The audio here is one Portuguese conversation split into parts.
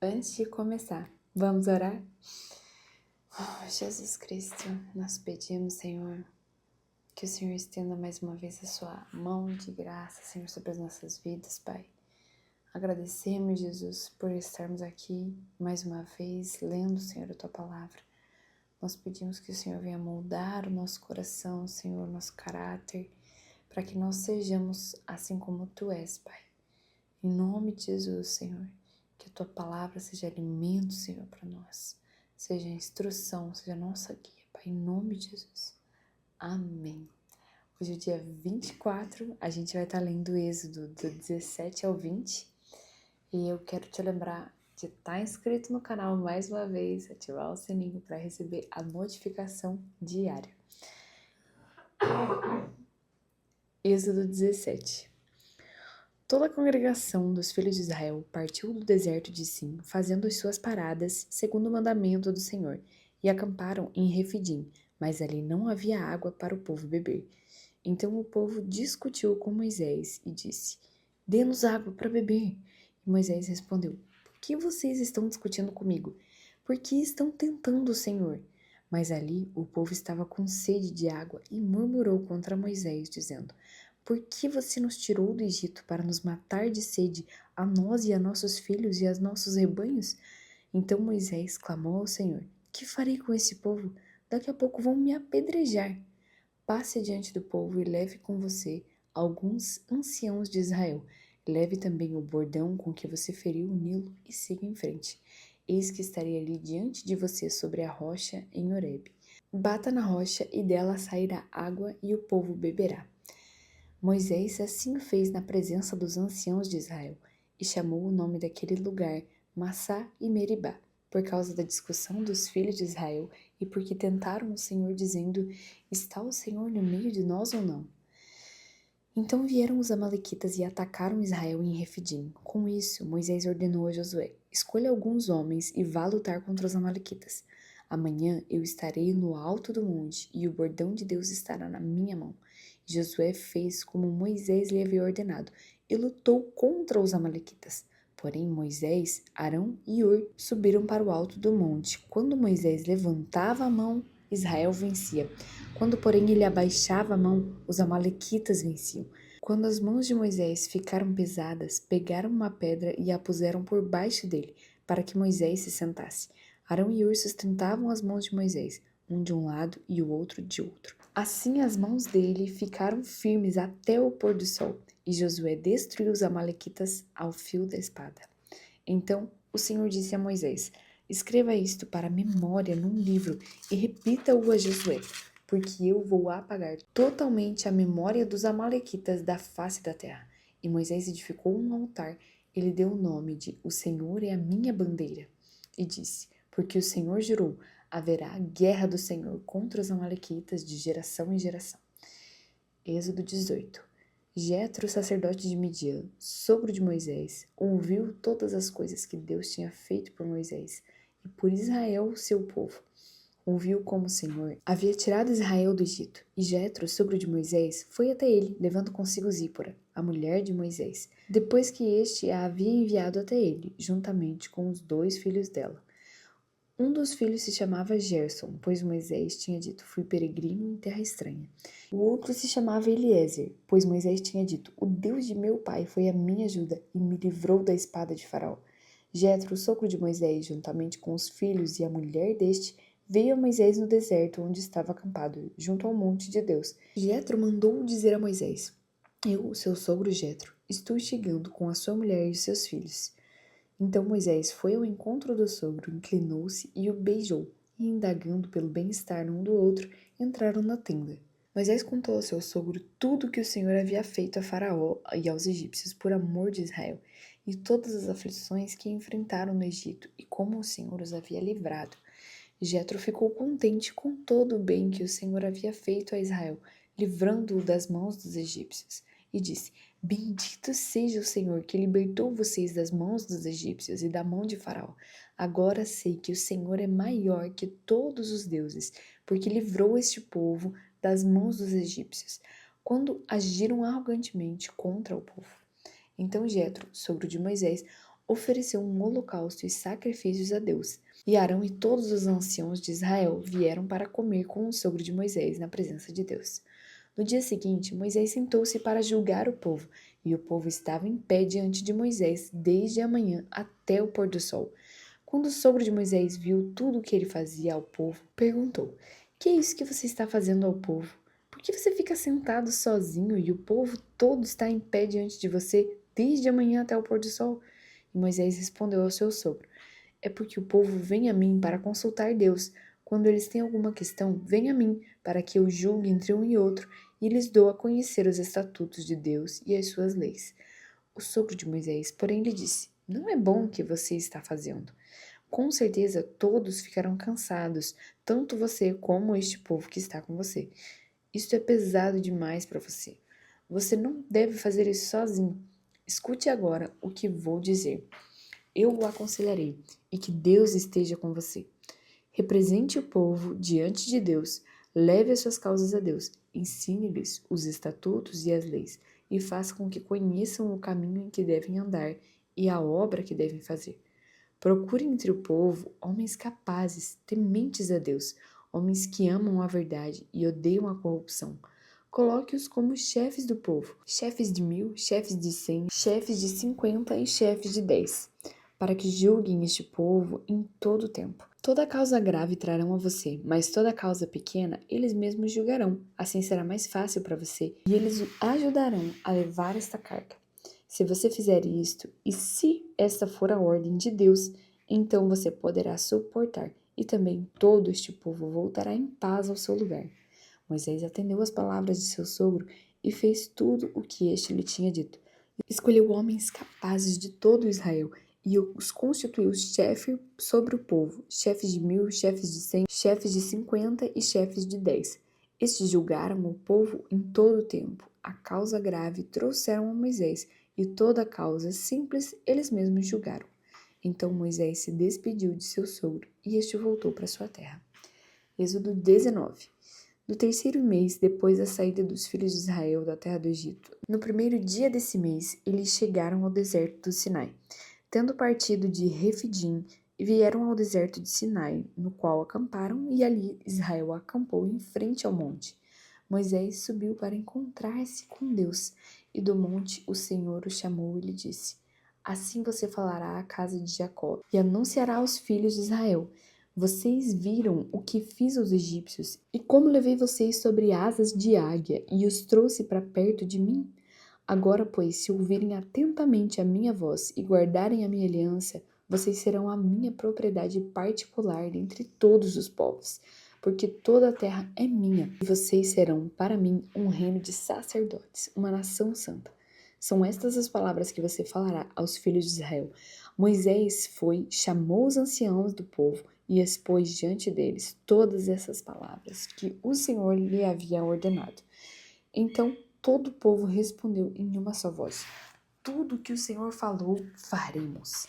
Antes de começar, vamos orar? Jesus Cristo, nós pedimos, Senhor, que o Senhor estenda mais uma vez a sua mão de graça, Senhor, sobre as nossas vidas, Pai. Agradecemos, Jesus, por estarmos aqui mais uma vez, lendo, Senhor, a Tua Palavra. Nós pedimos que o Senhor venha moldar o nosso coração, Senhor, o nosso caráter, para que nós sejamos assim como Tu és, Pai. Em nome de Jesus, Senhor, que a Tua Palavra seja alimento, Senhor, para nós. Seja instrução, seja nossa guia, Pai, em nome de Jesus. Amém. Hoje é o dia 24, a gente vai estar lendo o Êxodo do 17 ao 20. E eu quero te lembrar de estar inscrito no canal mais uma vez, ativar o sininho para receber a notificação diária. Êxodo 17. Toda a congregação dos filhos de Israel partiu do deserto de Sim, fazendo as suas paradas, segundo o mandamento do Senhor, e acamparam em Refidim, mas ali não havia água para o povo beber. Então o povo discutiu com Moisés e disse: Dê-nos água para beber. E Moisés respondeu: Por que vocês estão discutindo comigo? Por que estão tentando o Senhor? Mas ali o povo estava com sede de água e murmurou contra Moisés, dizendo: Por que você nos tirou do Egito para nos matar de sede, a nós e a nossos filhos e a nossos rebanhos? Então Moisés clamou ao Senhor: Que farei com esse povo? Daqui a pouco vão me apedrejar. Passe adiante do povo e leve com você alguns anciãos de Israel. Leve também o bordão com que você feriu o Nilo e siga em frente. Eis que estarei ali diante de você sobre a rocha em Horebe. Bata na rocha e dela sairá água e o povo beberá. Moisés assim fez na presença dos anciãos de Israel e chamou o nome daquele lugar Massá e Meribá, por causa da discussão dos filhos de Israel e porque tentaram o Senhor dizendo: Está o Senhor no meio de nós ou não? Então vieram os amalequitas e atacaram Israel em Refidim. Com isso, Moisés ordenou a Josué: Escolha alguns homens e vá lutar contra os amalequitas. Amanhã eu estarei no alto do monte e o bordão de Deus estará na minha mão. Josué fez como Moisés lhe havia ordenado e lutou contra os amalequitas. Porém, Moisés, Arão e Hur subiram para o alto do monte. Quando Moisés levantava a mão, Israel vencia. Quando, porém, ele abaixava a mão, os amalequitas venciam. Quando as mãos de Moisés ficaram pesadas, pegaram uma pedra e a puseram por baixo dele, para que Moisés se sentasse. Arão e Hur sustentavam as mãos de Moisés, um de um lado e o outro de outro. Assim as mãos dele ficaram firmes até o pôr do sol, e Josué destruiu os amalequitas ao fio da espada. Então o Senhor disse a Moisés: Escreva isto para memória num livro e repita-o a Josué, porque eu vou apagar totalmente a memória dos amalequitas da face da terra. E Moisés edificou um altar, ele deu o nome de O Senhor é a minha bandeira, e disse: Porque o Senhor jurou, haverá a guerra do Senhor contra os amalequitas de geração em geração. Êxodo 18. Jetro, sacerdote de Midian, sogro de Moisés, ouviu todas as coisas que Deus tinha feito por Moisés e por Israel, seu povo. Ouviu como o Senhor havia tirado Israel do Egito, e Jetro, sogro de Moisés, foi até ele, levando consigo Zípora, a mulher de Moisés, depois que este a havia enviado até ele, juntamente com os 2 filhos dela. Um dos filhos se chamava Gerson, pois Moisés tinha dito: Fui peregrino em terra estranha. O outro se chamava Eliezer, pois Moisés tinha dito: O Deus de meu pai foi a minha ajuda e me livrou da espada de Faraó. Jetro, sogro de Moisés, juntamente com os filhos e a mulher deste, veio a Moisés no deserto onde estava acampado, junto ao monte de Deus. Jetro mandou dizer a Moisés: Eu, seu sogro Jetro, estou chegando com a sua mulher e os seus filhos. Então Moisés foi ao encontro do sogro, inclinou-se e o beijou, e indagando pelo bem-estar um do outro, entraram na tenda. Moisés contou ao seu sogro tudo o que o Senhor havia feito a Faraó e aos egípcios por amor de Israel, e todas as aflições que enfrentaram no Egito, e como o Senhor os havia livrado. Jetro ficou contente com todo o bem que o Senhor havia feito a Israel, livrando-o das mãos dos egípcios, e disse: Bendito seja o Senhor que libertou vocês das mãos dos egípcios e da mão de Faraó. Agora sei que o Senhor é maior que todos os deuses, porque livrou este povo das mãos dos egípcios, quando agiram arrogantemente contra o povo. Então Jetro, sogro de Moisés, ofereceu um holocausto e sacrifícios a Deus. E Arão e todos os anciãos de Israel vieram para comer com o sogro de Moisés na presença de Deus. No dia seguinte, Moisés sentou-se para julgar o povo, e o povo estava em pé diante de Moisés desde a manhã até o pôr do sol. Quando o sogro de Moisés viu tudo o que ele fazia ao povo, perguntou: Que é isso que você está fazendo ao povo? Por que você fica sentado sozinho e o povo todo está em pé diante de você desde a manhã até o pôr do sol? E Moisés respondeu ao seu sogro: É porque o povo vem a mim para consultar Deus. Quando eles têm alguma questão, vem a mim, para que eu julgue entre um e outro e lhes dou a conhecer os estatutos de Deus e as suas leis. O sogro de Moisés, porém, lhe disse: Não é bom o que você está fazendo. Com certeza todos ficarão cansados, tanto você como este povo que está com você. Isto é pesado demais para você. Você não deve fazer isso sozinho. Escute agora o que vou dizer. Eu o aconselharei, e que Deus esteja com você. Represente o povo diante de Deus, leve as suas causas a Deus, ensine-lhes os estatutos e as leis, e faça com que conheçam o caminho em que devem andar e a obra que devem fazer. Procure entre o povo homens capazes, tementes a Deus, homens que amam a verdade e odeiam a corrupção. Coloque-os como chefes do povo, chefes de 1.000, chefes de 100, chefes de 50 e chefes de 10, para que julguem este povo em todo o tempo. Toda causa grave trarão a você, mas toda causa pequena eles mesmos julgarão. Assim será mais fácil para você e eles o ajudarão a levar esta carga. Se você fizer isto, e se esta for a ordem de Deus, então você poderá suportar, e também todo este povo voltará em paz ao seu lugar. Moisés atendeu às palavras de seu sogro e fez tudo o que este lhe tinha dito. Escolheu homens capazes de todo Israel e os constituiu chefe sobre o povo, chefes de 1.000, chefes de 100, chefes de 50 e chefes de 10. Estes julgaram o povo em todo o tempo. A causa grave trouxeram a Moisés, e toda a causa simples eles mesmos julgaram. Então Moisés se despediu de seu sogro, e este voltou para sua terra. Êxodo 19. No terceiro mês, depois da saída dos filhos de Israel da terra do Egito, no primeiro dia desse mês, eles chegaram ao deserto do Sinai. Tendo partido de Refidim, vieram ao deserto de Sinai, no qual acamparam, e ali Israel acampou em frente ao monte. Moisés subiu para encontrar-se com Deus, e do monte o Senhor o chamou e lhe disse: Assim você falará à casa de Jacó e anunciará aos filhos de Israel: Vocês viram o que fiz aos egípcios e como levei vocês sobre asas de águia e os trouxe para perto de mim? Agora, pois, se ouvirem atentamente a minha voz e guardarem a minha aliança, vocês serão a minha propriedade particular dentre todos os povos, porque toda a terra é minha, e vocês serão para mim um reino de sacerdotes, uma nação santa. São estas as palavras que você falará aos filhos de Israel. Moisés foi, chamou os anciãos do povo e expôs diante deles todas essas palavras que o Senhor lhe havia ordenado. Então todo o povo respondeu em uma só voz: Tudo o que o Senhor falou, faremos.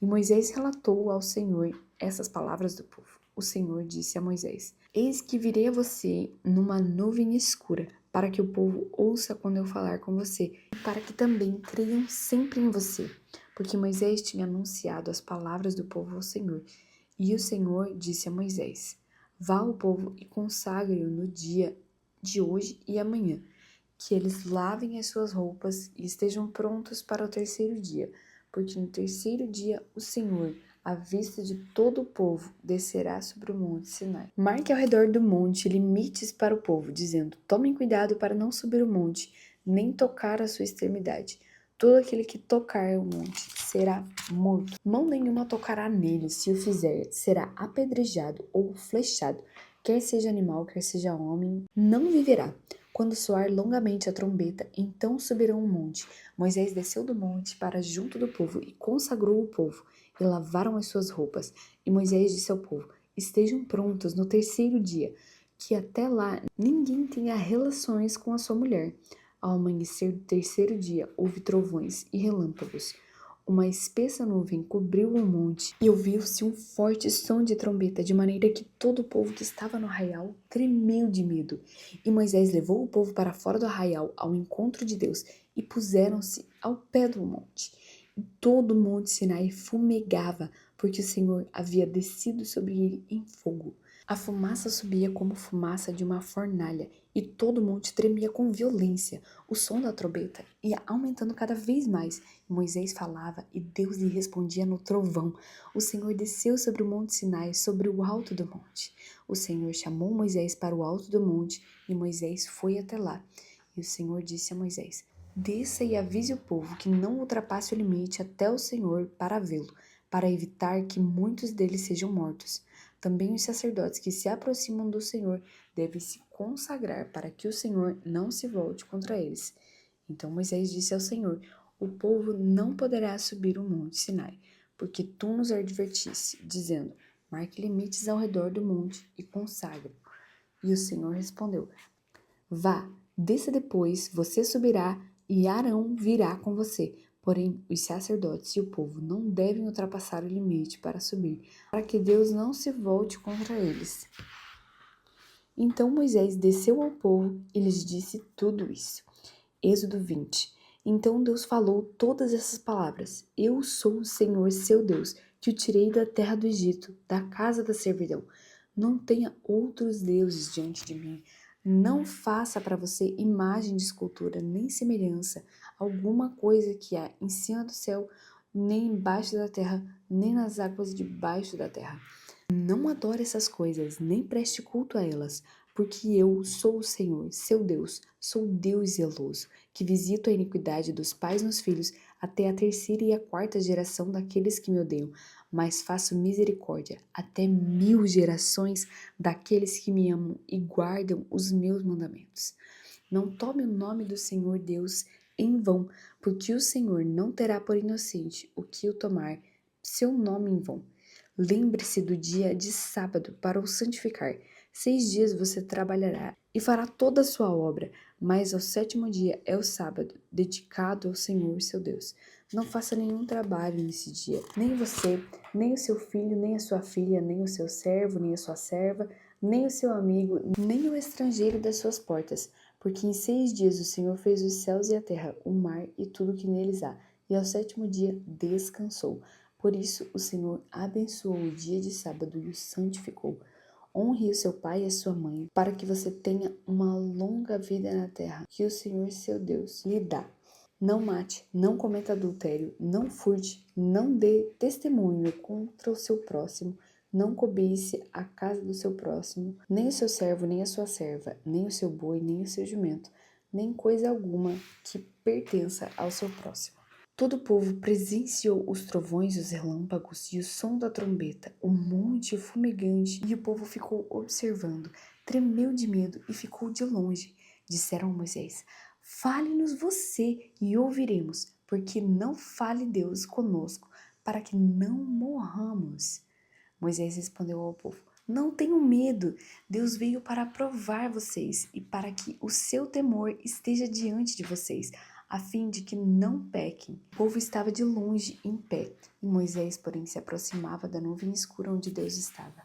E Moisés relatou ao Senhor essas palavras do povo. O Senhor disse a Moisés: Eis que virei a você numa nuvem escura, para que o povo ouça quando eu falar com você, e para que também creiam sempre em você. Porque Moisés tinha anunciado as palavras do povo ao Senhor. E o Senhor disse a Moisés: Vá ao povo e consagre-o no dia de hoje e amanhã, que eles lavem as suas roupas e estejam prontos para o terceiro dia, porque no terceiro dia o Senhor, à vista de todo o povo, descerá sobre o monte Sinai. Marque ao redor do monte limites para o povo, dizendo: Tomem cuidado para não subir o monte, nem tocar a sua extremidade. Todo aquele que tocar o monte será morto. Mão nenhuma tocará nele, se o fizer, será apedrejado ou flechado. Quer seja animal, quer seja homem, não viverá. Quando soar longamente a trombeta, então subirão o monte. Moisés desceu do monte para junto do povo e consagrou o povo, e lavaram as suas roupas. E Moisés disse ao povo: Estejam prontos no terceiro dia, que até lá ninguém tenha relações com a sua mulher. Ao amanhecer do terceiro dia, houve trovões e relâmpagos. Uma espessa nuvem cobriu o monte e ouviu-se um forte som de trombeta, de maneira que todo o povo que estava no arraial tremeu de medo. E Moisés levou o povo para fora do arraial ao encontro de Deus e puseram-se ao pé do monte. Todo o monte Sinai fumegava, porque o Senhor havia descido sobre ele em fogo. A fumaça subia como fumaça de uma fornalha, e todo o monte tremia com violência. O som da trombeta ia aumentando cada vez mais. Moisés falava e Deus lhe respondia no trovão. O Senhor desceu sobre o monte Sinai, sobre o alto do monte. O Senhor chamou Moisés para o alto do monte, e Moisés foi até lá. E o Senhor disse a Moisés: Desça e avise o povo que não ultrapasse o limite até o Senhor para vê-lo, para evitar que muitos deles sejam mortos. Também os sacerdotes que se aproximam do Senhor devem se consagrar para que o Senhor não se volte contra eles. Então Moisés disse ao Senhor: O povo não poderá subir o monte Sinai, porque tu nos advertiste, dizendo: Marque limites ao redor do monte e consagre. E o Senhor respondeu: Vá, desça depois, você subirá e Arão virá com você. Porém, os sacerdotes e o povo não devem ultrapassar o limite para subir, para que Deus não se volte contra eles. Então Moisés desceu ao povo e lhes disse tudo isso. Êxodo 20. Então Deus falou todas essas palavras: Eu sou o Senhor seu Deus, que o tirei da terra do Egito, da casa da servidão. Não tenha outros deuses diante de mim. Não faça para você imagem de escultura, nem semelhança, alguma coisa que há em cima do céu, nem embaixo da terra, nem nas águas debaixo da terra. Não adore essas coisas, nem preste culto a elas, porque eu sou o Senhor, seu Deus, sou Deus zeloso, que visito a iniquidade dos pais nos filhos até a terceira e a quarta geração daqueles que me odeiam, mas faço misericórdia até 1000 gerações daqueles que me amam e guardam os meus mandamentos. Não tome o nome do Senhor Deus em vão, porque o Senhor não terá por inocente o que o tomar seu nome em vão. Lembre-se do dia de sábado para o santificar. 6 dias você trabalhará e fará toda a sua obra, mas ao 7º dia é o sábado, dedicado ao Senhor seu Deus. Não faça nenhum trabalho nesse dia, nem você, nem o seu filho, nem a sua filha, nem o seu servo, nem a sua serva, nem o seu amigo, nem o estrangeiro das suas portas, porque em 6 dias o Senhor fez os céus e a terra, o mar e tudo que neles há, e ao 7º dia descansou. Por isso o Senhor abençoou o dia de sábado e o santificou. Honre o seu pai e a sua mãe, para que você tenha uma longa vida na terra que o Senhor seu Deus lhe dá. Não mate, não cometa adultério, não furte, não dê testemunho contra o seu próximo, não cobice a casa do seu próximo, nem o seu servo, nem a sua serva, nem o seu boi, nem o seu jumento, nem coisa alguma que pertença ao seu próximo. Todo o povo presenciou os trovões, os relâmpagos e o som da trombeta, o monte fumegante, e o povo ficou observando, tremeu de medo e ficou de longe. Disseram a Moisés: Fale-nos você e ouviremos, porque não fale Deus conosco, para que não morramos. Moisés respondeu ao povo: Não tenham medo, Deus veio para provar vocês e para que o seu temor esteja diante de vocês, a fim de que não pequem. O povo estava de longe, em pé, e Moisés, porém, se aproximava da nuvem escura onde Deus estava.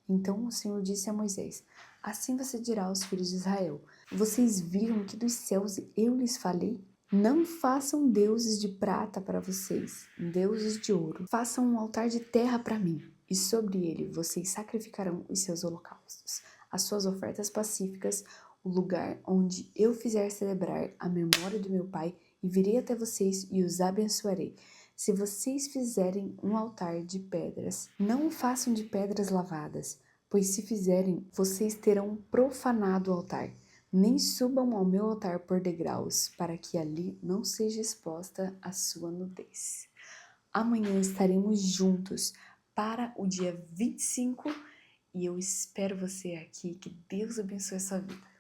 Então o Senhor disse a Moisés: Assim você dirá aos filhos de Israel: Vocês viram que dos céus eu lhes falei? Não façam deuses de prata para vocês, deuses de ouro. Façam um altar de terra para mim, e sobre ele vocês sacrificarão os seus holocaustos, as suas ofertas pacíficas, o lugar onde eu fizer celebrar a memória do meu Pai, e virei até vocês e os abençoarei. Se vocês fizerem um altar de pedras, não o façam de pedras lavadas, pois se fizerem, vocês terão profanado o altar. Nem subam ao meu altar por degraus, para que ali não seja exposta a sua nudez. Amanhã estaremos juntos para o dia 25 e eu espero você aqui. Que Deus abençoe a sua vida.